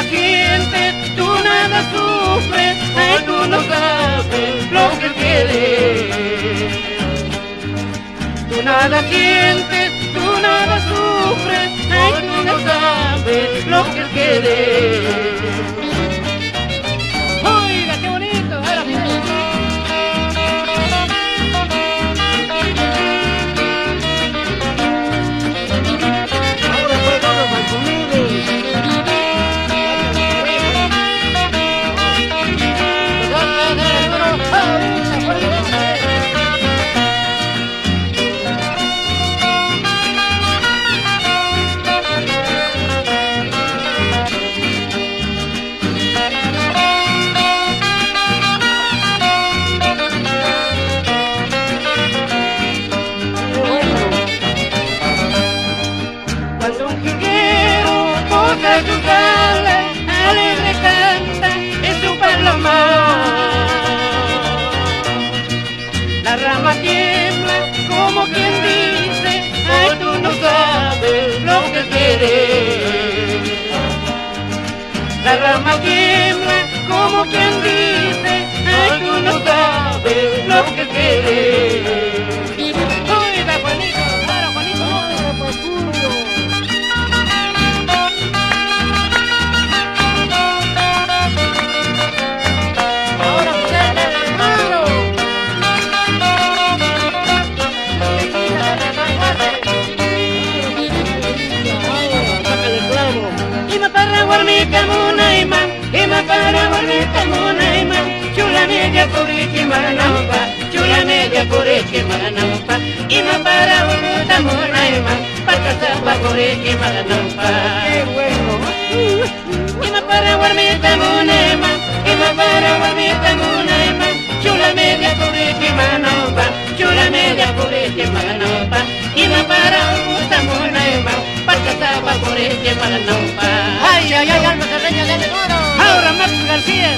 sientes, tú nada sufres, ay, tú no sabes lo que quieres. Tú nada sientes, tú nada sufres, ay, tú no sabes lo que quieres. Oiga, qué bonito, ahora sí. Cuando un jilguero toca sus alas, alegre canta en su palomar. La rama tiembla como quien dice, ay, tú no sabes lo que quieres. La rama tiembla como quien dice, ay, tú no sabes lo que quieres. Oiga, Juanito, ahora Juanito, ahora pues Julio. Warmita munaiman, ima para warmita munaiman, chula media kurichi maranampa, chula media kurichi maranampa, ima para warmita munaiman, pakasapa kurichi maranampa. Qué bueno. Ima para warmita munaiman, ima para warmita munaiman, chula media kurichi maranampa, chula media kurichi maranampa, ima para warmita munaiman, pakasapa kurichi maranampa. Ay, ay, ay, alma terreña de oro. Ahora Max García.